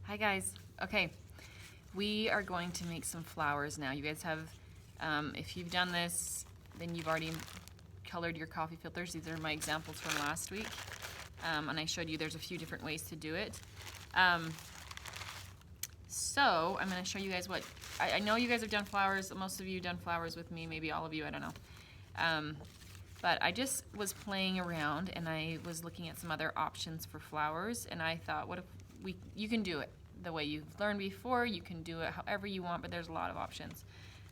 Hi guys. Okay, we are going to make some flowers now. You guys have, if you've done this, then you've already colored your coffee filters. These are my examples from last week. And I showed you there's a few different ways to do it. So I'm going to show you guys what, I know you guys have done flowers. Most of you have done flowers with me, maybe all of you, I don't know. But I just was playing around and I was looking at some other options for flowers, and I thought, what if you can do it the way you've learned before, you can do it however you want, but there's a lot of options.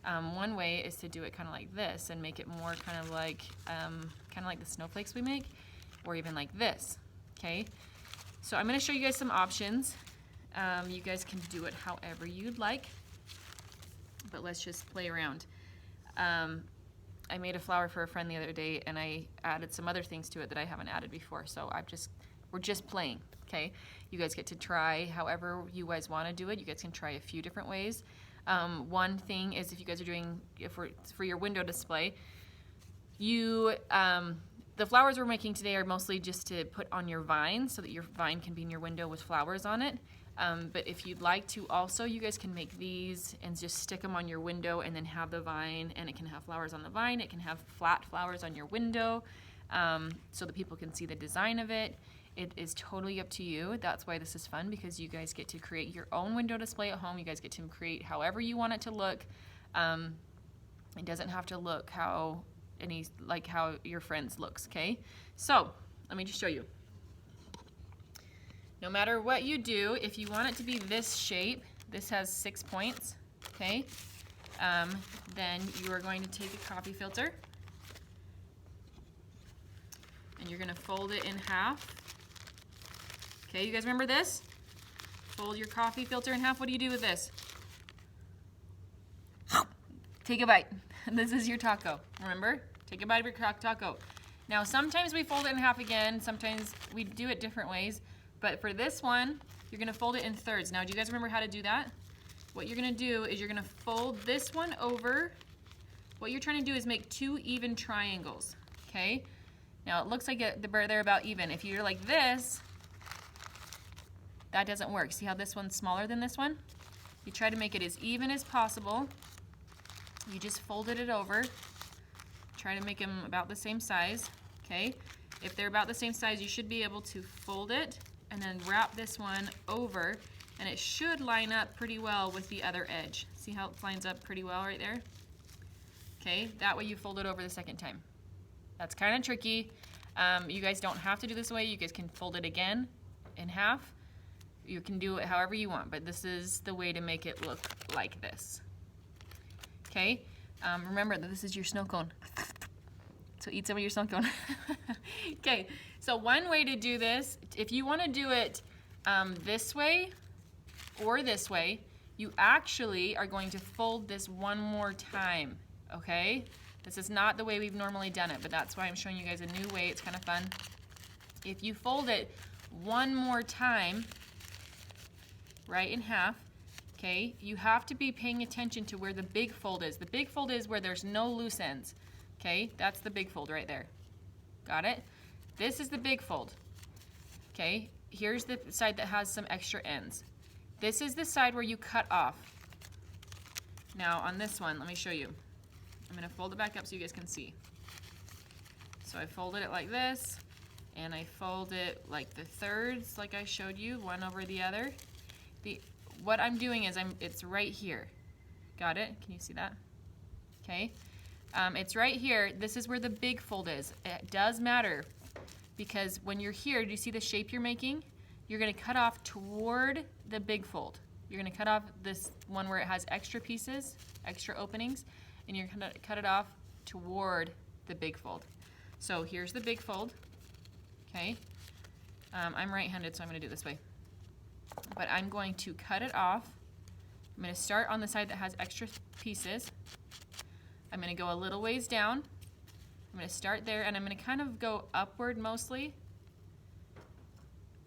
One way is to do it kind of like this and make it more kind of like the snowflakes we make, or even like this, okay? So I'm gonna show you guys some options. You guys can do it however you'd like, but let's just play around. I made a flower for a friend the other day and I added some other things to it that I haven't added before, so we're just playing, okay? You guys get to try however you guys want to do it. You guys can try a few different ways. One thing is, if you guys are doing, for your window display, the flowers we're making today are mostly just to put on your vine so that your vine can be in your window with flowers on it. But if you'd like to also, you guys can make these and just stick them on your window and then have the vine, and it can have flowers on the vine. It can have flat flowers on your window so that people can see the design of it. It is totally up to you. That's why this is fun, because you guys get to create your own window display at home. You guys get to create however you want it to look. It doesn't have to look how your friends looks, okay? So let me just show you. No matter what you do, if you want it to be this shape, this has 6 points, okay? Then you are going to take a coffee filter and you're gonna fold it in half. Okay, you guys remember this? Fold your coffee filter in half. What do you do with this? Take a bite. This is your taco, remember? Take a bite of your taco. Now, sometimes we fold it in half again. Sometimes we do it different ways. But for this one, you're gonna fold it in thirds. Now, do you guys remember how to do that? What you're gonna do is you're gonna fold this one over. What you're trying to do is make 2 even triangles, okay? Now, it looks like they're about even. If you're like this, that doesn't work. See how this one's smaller than this one? You try to make it as even as possible. You just folded it over. Try to make them about the same size, okay? If they're about the same size, you should be able to fold it and then wrap this one over, and it should line up pretty well with the other edge. See how it lines up pretty well right there? Okay, that way you fold it over the second time. That's kind of tricky. You guys don't have to do this way. You guys can fold it again in half. You can do it however you want, but this is the way to make it look like this. Okay, remember that this is your snow cone. So eat some of your snow cone. Okay, so one way to do this, if you want to do it this way or this way, you actually are going to fold this one more time, okay? This is not the way we've normally done it, but that's why I'm showing you guys a new way. It's kind of fun. If you fold it one more time, right in half, okay, you have to be paying attention to where the big fold is. The big fold is where there's no loose ends, okay? That's the big fold right there. Got it? This is the big fold, okay? Here's the side that has some extra ends. This is the side where you cut off. Now on this one, let me show you. I'm gonna fold it back up so you guys can see. So I folded it like this, and I fold it like the thirds, like I showed you, one over the other. What I'm doing is it's right here. Got it? Can you see that? Okay. It's right here. This is where the big fold is. It does matter, because when you're here, do you see the shape you're making? You're gonna cut off toward the big fold. You're gonna cut off this one where it has extra pieces, extra openings, and you're gonna cut it off toward the big fold. So here's the big fold, okay? I'm right-handed, so I'm gonna do it this way. But I'm going to cut it off. I'm gonna start on the side that has extra pieces. I'm gonna go a little ways down. I'm gonna start there, and I'm gonna kind of go upward mostly.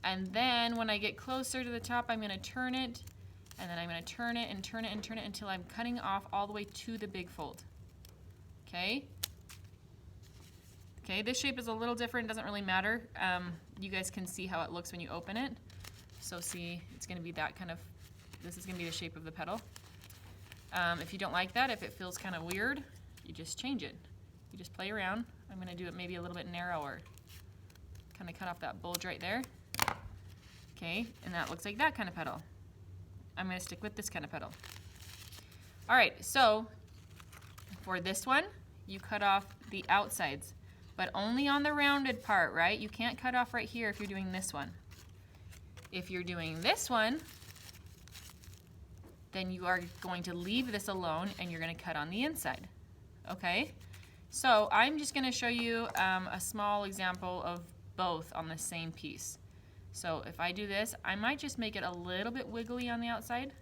And then when I get closer to the top, I'm gonna turn it, and then I'm gonna turn it and turn it and turn it until I'm cutting off all the way to the big fold. Okay? Okay, this shape is a little different, doesn't really matter. You guys can see how it looks when you open it. So see, it's gonna be that kind of, this is gonna be the shape of the petal. If you don't like that, if it feels kind of weird, you just change it. You just play around. I'm gonna do it maybe a little bit narrower. Kind of cut off that bulge right there. Okay, and that looks like that kind of petal. I'm gonna stick with this kind of petal. All right, so for this one, you cut off the outsides, but only on the rounded part, right? You can't cut off right here if you're doing this one. If you're doing this one, then you are going to leave this alone and you're gonna cut on the inside, okay? So I'm just gonna show you a small example of both on the same piece. So if I do this, I might just make it a little bit wiggly on the outside.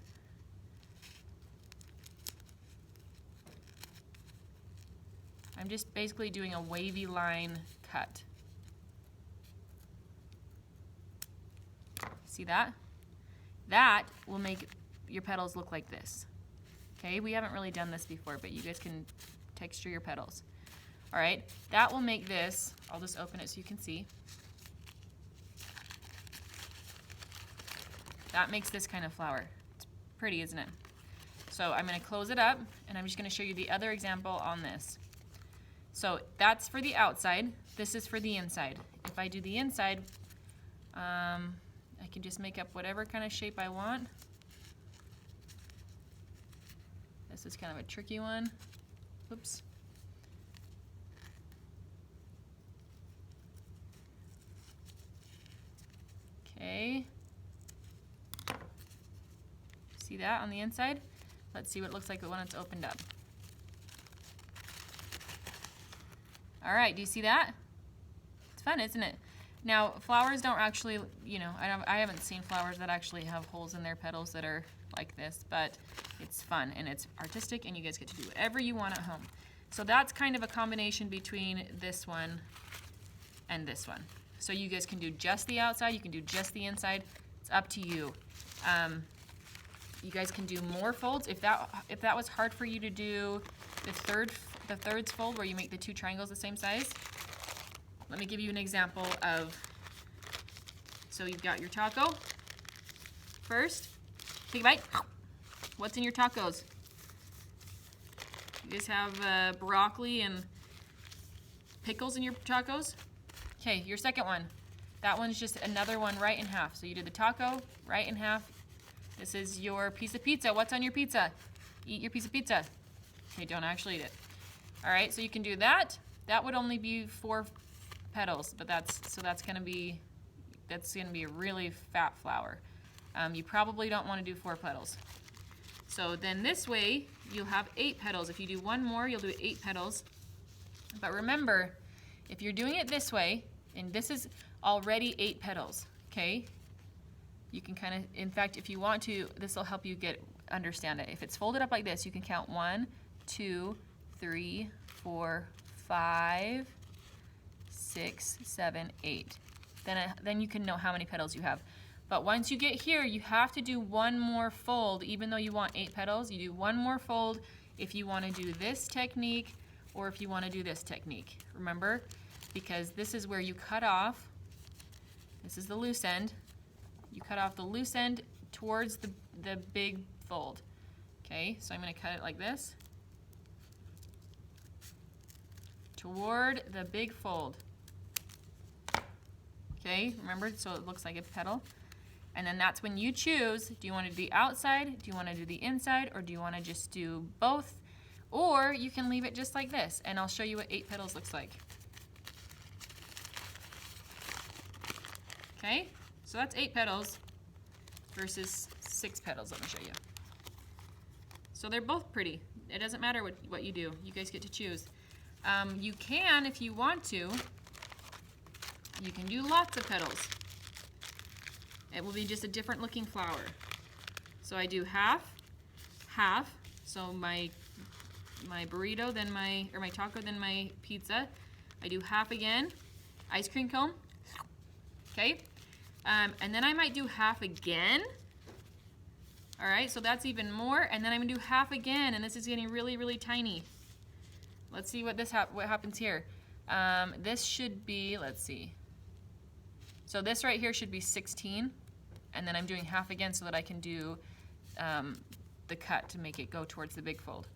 I'm just basically doing a wavy line cut. See that? That will make your petals look like this. Okay, we haven't really done this before, but you guys can texture your petals. All right, that will make this, I'll just open it so you can see. That makes this kind of flower. It's pretty, isn't it? So I'm gonna close it up and I'm just gonna show you the other example on this. So that's for the outside, this is for the inside. If I do the inside, I can just make up whatever kind of shape I want. This is kind of a tricky one. Oops. Okay. See that on the inside? Let's see what it looks like when it's opened up. All right, do you see that? It's fun, isn't it? Now, flowers don't actually, you know, I haven't seen flowers that actually have holes in their petals that are like this, but it's fun and it's artistic and you guys get to do whatever you want at home. So that's kind of a combination between this one and this one. So you guys can do just the outside, you can do just the inside. It's up to you. You guys can do more folds. If that was hard for you to do the thirds fold where you make the two triangles the same size, let me give you an example of, so you've got your taco. First, take a bite. What's in your tacos? You guys have broccoli and pickles in your tacos? Okay, your second one. That one's just another one right in half. So you did the taco, right in half. This is your piece of pizza. What's on your pizza? Eat your piece of pizza. Okay, don't actually eat it. All right, so you can do that. That would only be 4 petals, but that's gonna be a really fat flower. You probably don't want to do 4 petals. So then this way, you'll have 8 petals. If you do one more, you'll do 8 petals. But remember, if you're doing it this way, and this is already 8 petals, okay? You can kind of, in fact, if you want to, this will help you understand it. If it's folded up like this, you can count 1, 2, 3, 4, 5, 6, 7, 8. Then you can know how many petals you have. But once you get here, you have to do one more fold. Even though you want 8 petals, you do one more fold if you want to do this technique or if you want to do this technique. Remember, because this is where you cut off. This is the loose end. You cut off the loose end towards the big fold. Okay, so I'm going to cut it like this. Toward the big fold. Okay, remember, so it looks like a petal. And then that's when you choose, do you want to do the outside, do you want to do the inside, or do you want to just do both? Or you can leave it just like this, and I'll show you what 8 petals looks like. Okay, so that's 8 petals versus 6 petals, let me show you. So they're both pretty. It doesn't matter what you do, you guys get to choose. You can, if you want to, you can do lots of petals. It will be just a different looking flower. So I do half, half, so my burrito, then my taco, then my pizza. I do half again, ice cream cone, okay? And then I might do half again. All right, so that's even more, and then I'm gonna do half again, and this is getting really, really tiny. Let's see what happens here. This should be, let's see. So this right here should be 16, and then I'm doing half again so that I can do the cut to make it go towards the big fold.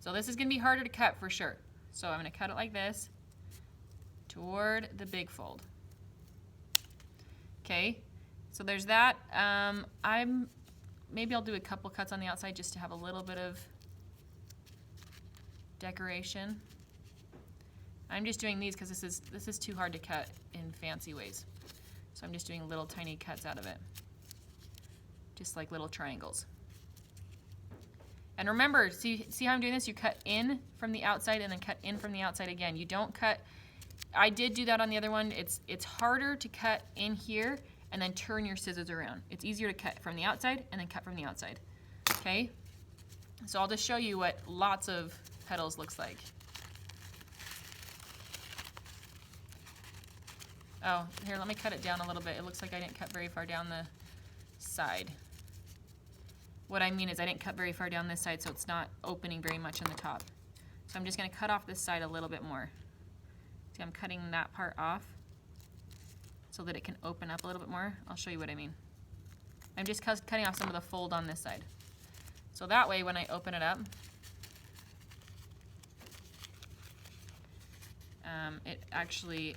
So this is going to be harder to cut for sure. So I'm going to cut it like this toward the big fold. Okay, so there's that. Maybe I'll do a couple cuts on the outside just to have a little bit of decoration. I'm just doing these because this is too hard to cut in fancy ways. So I'm just doing little tiny cuts out of it, just like little triangles. And remember, see how I'm doing this? You cut in from the outside and then cut in from the outside again. You don't cut. I did do that on the other one. It's harder to cut in here and then turn your scissors around. It's easier to cut from the outside and then cut from the outside. Okay? So I'll just show you what lots of petals looks like. Oh, here, let me cut it down a little bit. It looks like I didn't cut very far down the side. What I mean is I didn't cut very far down this side, so it's not opening very much in the top. So I'm just going to cut off this side a little bit more. See, I'm cutting that part off so that it can open up a little bit more. I'll show you what I mean. I'm just cutting off some of the fold on this side. So that way, when I open it up, it actually,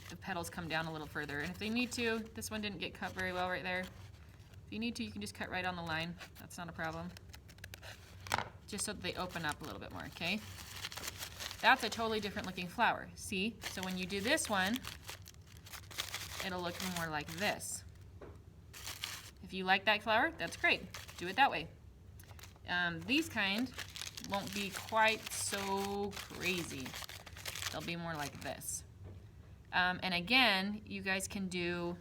the petals come down a little further. And if they need to, this one didn't get cut very well right there. If you need to, you can just cut right on the line. That's not a problem. Just so that they open up a little bit more, okay? That's a totally different looking flower. See? So when you do this one, it'll look more like this. If you like that flower, that's great. Do it that way. These kind won't be quite so crazy. They'll be more like this. And again, you guys can do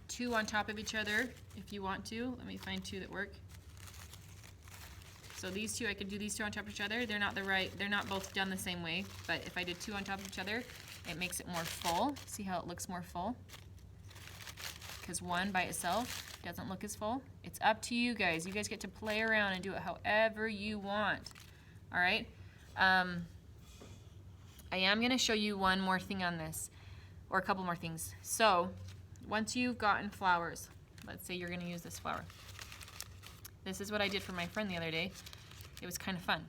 2 on top of each other if you want to. Let me find 2 that work. So these 2, I could do these 2 on top of each other. They're not both done the same way, but if I did 2 on top of each other, it makes it more full. See how it looks more full? Because one by itself doesn't look as full. It's up to you guys. You guys get to play around and do it however you want. All right? I am going to show you one more thing on this, or a couple more things. So once you've gotten flowers, let's say you're going to use this flower. This is what I did for my friend the other day. It was kind of fun.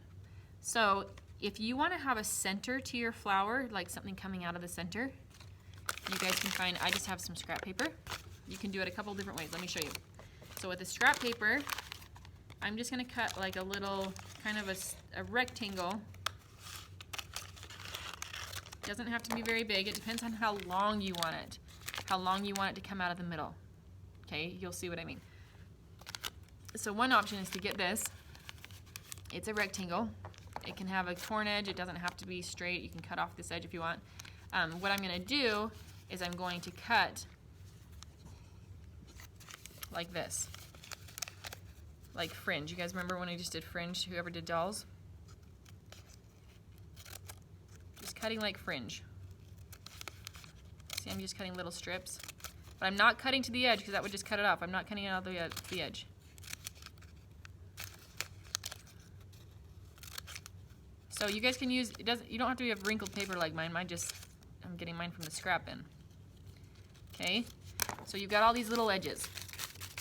So if you want to have a center to your flower, like something coming out of the center, you guys can find, I just have some scrap paper. You can do it a couple different ways. Let me show you. So with the scrap paper, I'm just going to cut like a little, kind of a rectangle. Doesn't have to be very big. It depends on how long you want it. How long you want it to come out of the middle. Okay, you'll see what I mean. So one option is to get this. It's a rectangle. It can have a torn edge. It doesn't have to be straight. You can cut off this edge if you want. What I'm going to do is I'm going to cut like this. Like fringe. You guys remember when I just did fringe, whoever did dolls? Just cutting like fringe. See, I'm just cutting little strips. But I'm not cutting to the edge because that would just cut it off. I'm not cutting it out of the edge. So you guys can use, you don't have to have wrinkled paper like mine. I'm getting mine from the scrap bin. Okay, so you've got all these little edges,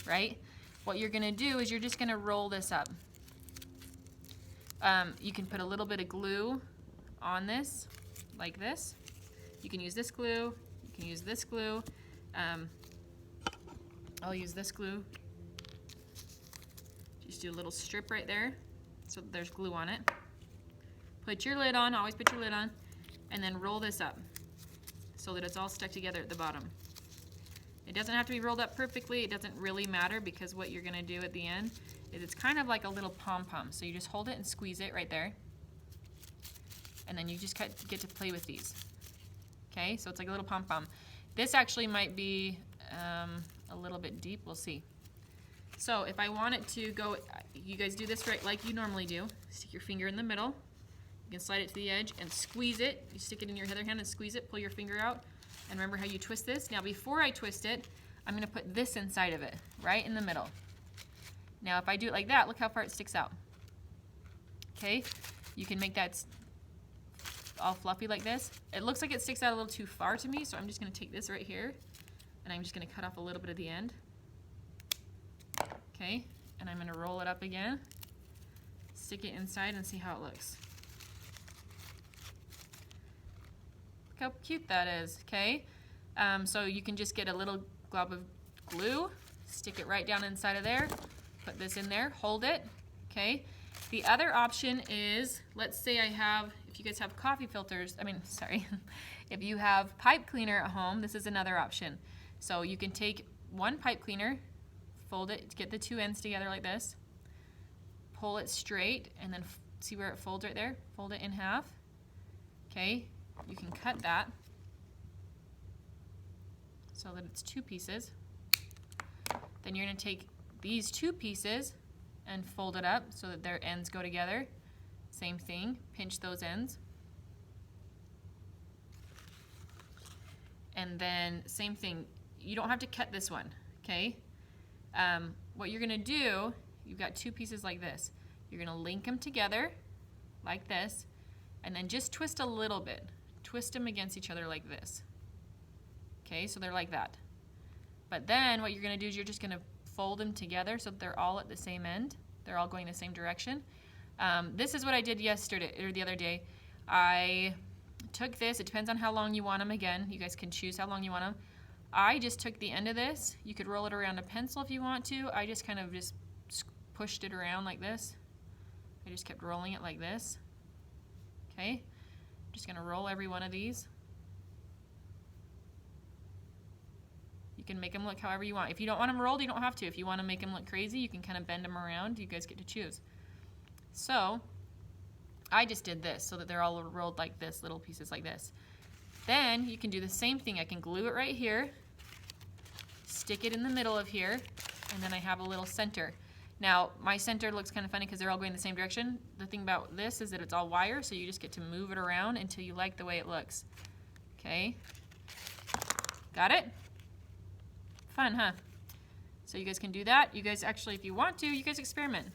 right? What you're gonna do is you're just gonna roll this up. You can put a little bit of glue on this, like this. You can use this glue, you can use this glue. I'll use this glue. Just do a little strip right there so that there's glue on it. Put your lid on, always put your lid on, and then roll this up so that it's all stuck together at the bottom. It doesn't have to be rolled up perfectly. It doesn't really matter because what you're gonna do at the end is it's kind of like a little pom-pom. So you just hold it and squeeze it right there. And then you just get to play with these. Okay, so it's like a little pom-pom. This actually might be a little bit deep, we'll see. So if I want it to go, you guys do this right like you normally do. Stick your finger in the middle. You can slide it to the edge and squeeze it. You stick it in your other hand and squeeze it, pull your finger out. And remember how you twist this? Now before I twist it, I'm gonna put this inside of it, right in the middle. Now if I do it like that, look how far it sticks out. Okay, you can make that all fluffy like this. It looks like it sticks out a little too far to me, so I'm just gonna take this right here, and I'm just gonna cut off a little bit of the end. Okay, and I'm gonna roll it up again, stick it inside and see how it looks. Look how cute that is, okay? So you can just get a little glob of glue, stick it right down inside of there, put this in there, hold it, okay? The other option is, let's say I have, if you guys have coffee filters, if you have pipe cleaner at home, this is another option. So you can take one pipe cleaner, fold it, get the two ends together like this, pull it straight, and then see where it folds right there? Fold it in half, okay? You can cut that so that it's two pieces. Then you're gonna take these two pieces and fold it up so that their ends go together. Same thing, pinch those ends. And then same thing, you don't have to cut this one, okay? What you're gonna do, you've got two pieces like this. You're gonna link them together like this, and then just twist a little bit. Twist them against each other like this. Okay, so they're like that. But then what you're gonna do is you're just gonna fold them together so that they're all at the same end. They're all going the same direction. This is what I did yesterday, or the other day. I took this, it depends on how long you want them. Again, you guys can choose how long you want them. I just took the end of this. You could roll it around a pencil if you want to. I just kind of just pushed it around like this. I just kept rolling it like this. Okay, just gonna roll every one of these. You can make them look however you want. If you don't want them rolled, you don't have to. If you want to make them look crazy, you can kind of bend them around. You guys get to choose. So I just did this so that they're all rolled like this, little pieces like this. Then you can do the same thing. I can glue it right here, stick it in the middle of here, and then I have a little center. Now, my center looks kind of funny because they're all going the same direction. The thing about this is that it's all wire, so you just get to move it around until you like the way it looks. Okay? Got it? Fun, huh? So you guys can do that. You guys actually, if you want to, you guys experiment.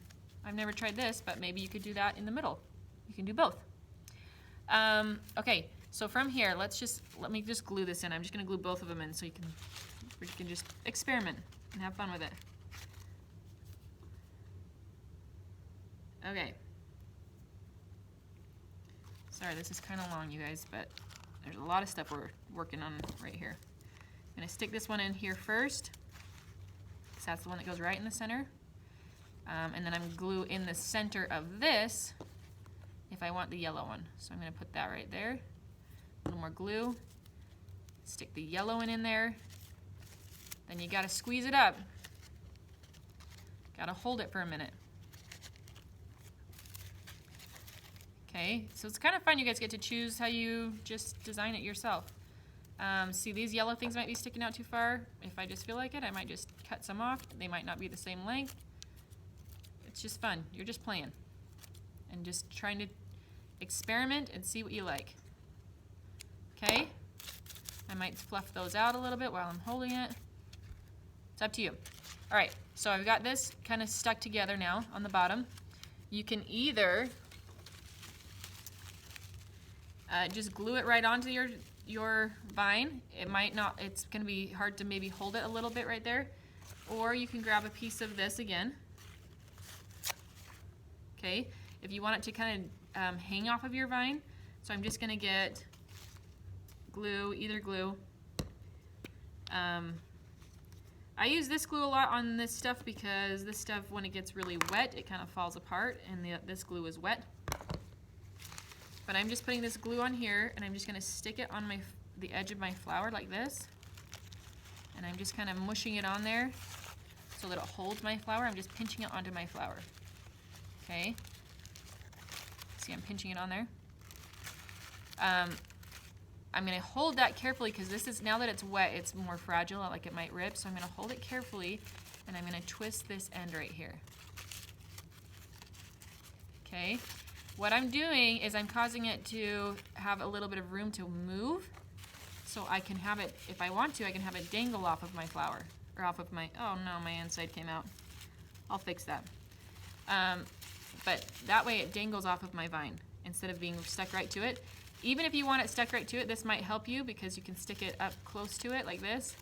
I've never tried this, but maybe you could do that in the middle. You can do both. Okay, so from here, let me just glue this in. I'm just gonna glue both of them in so you can just experiment and have fun with it. Okay. Sorry, this is kind of long, you guys, but there's a lot of stuff we're working on right here. I'm gonna stick this one in here first, because that's the one that goes right in the center. And then I'm gonna glue in the center of this if I want the yellow one. So I'm gonna put that right there. A little more glue. Stick the yellow one in there. Then you gotta squeeze it up. Gotta hold it for a minute. Okay, so it's kind of fun. You guys get to choose how you just design it yourself. See, these yellow things might be sticking out too far. If I just feel like it, I might just cut some off. They might not be the same length. It's just fun. You're just playing and just trying to experiment and see what you like. Okay, I might fluff those out a little bit while I'm holding it. It's up to you. All right, so I've got this kind of stuck together now on the bottom. You can either just glue it right onto your vine. It might not, it's gonna be hard to maybe hold it a little bit right there. Or you can grab a piece of this again. Okay, if you want it to kind of hang off of your vine. So I'm just gonna get glue, either glue. I use this glue a lot on this stuff because this stuff, when it gets really wet, it kind of falls apart, and this glue is wet. But I'm just putting this glue on here, and I'm just gonna stick it on the edge of my flower like this. And I'm just kind of mushing it on there so that it holds my flower. I'm just pinching it onto my flower. Okay. See, I'm pinching it on there. I'm gonna hold that carefully because this is, now that it's wet, it's more fragile, like it might rip. So I'm gonna hold it carefully, and I'm gonna twist this end right here. Okay. What I'm doing is I'm causing it to have a little bit of room to move, so I can have it, if I want to, I can have it dangle off of my flower, or off of my, oh no, my inside came out. I'll fix that. But that way it dangles off of my vine instead of being stuck right to it. Even if you want it stuck right to it, this might help you because you can stick it up close to it like this.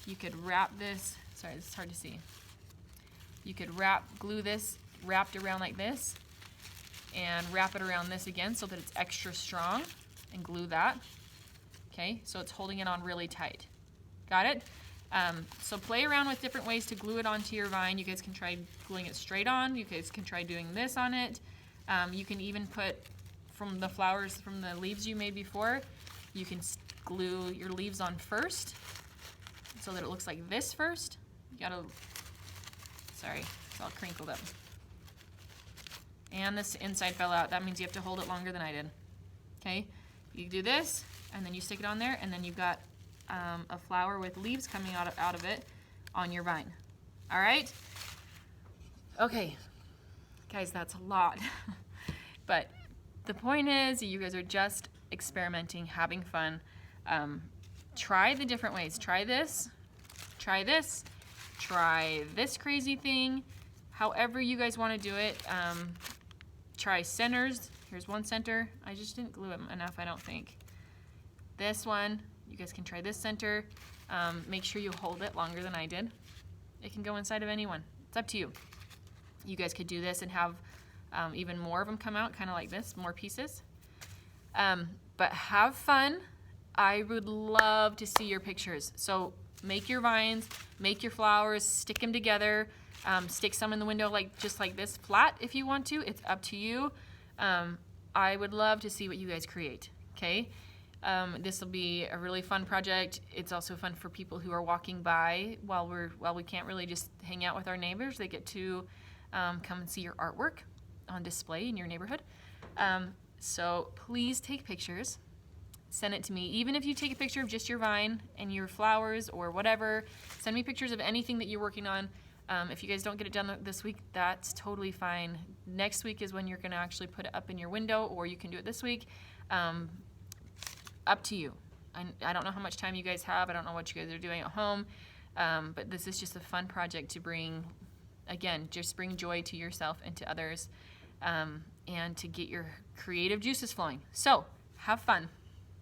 You could wrap this, sorry, this is hard to see. You could glue this wrapped around like this and wrap it around this again so that it's extra strong and glue that. Okay, so it's holding it on really tight. Got it? So play around with different ways to glue it onto your vine. You guys can try gluing it straight on. You guys can try doing this on it. You can even put from the flowers, from the leaves you made before, you can glue your leaves on first so that it looks like this first. You gotta, sorry, it's all crinkled up. And this inside fell out. That means you have to hold it longer than I did. Okay, you do this, and then you stick it on there, and then you've got a flower with leaves coming out of it on your vine. All right? Okay, guys, that's a lot. But the point is, you guys are just experimenting, having fun. Try the different ways. Try this, try this, try this crazy thing. However you guys want to do it. Try centers. Here's one center. I just didn't glue it enough, I don't think. This one, you guys can try this center. Make sure you hold it longer than I did. It can go inside of anyone. It's up to you. You guys could do this and have even more of them come out, kind of like this, more pieces. But have fun. I would love to see your pictures. So make your vines, make your flowers, stick them together. Stick some in the window just like this, flat if you want to. It's up to you. I would love to see what you guys create, okay? This will be a really fun project. It's also fun for people who are walking by while we can't really just hang out with our neighbors. They get to come and see your artwork on display in your neighborhood. So please take pictures. Send it to me. Even if you take a picture of just your vine and your flowers or whatever, send me pictures of anything that you're working on. If you guys don't get it done this week, that's totally fine. Next week is when you're going to actually put it up in your window, or you can do it this week. Up to you. I don't know how much time you guys have. I don't know what you guys are doing at home. But this is just a fun project to bring, again, just bring joy to yourself and to others, and to get your creative juices flowing. So, have fun.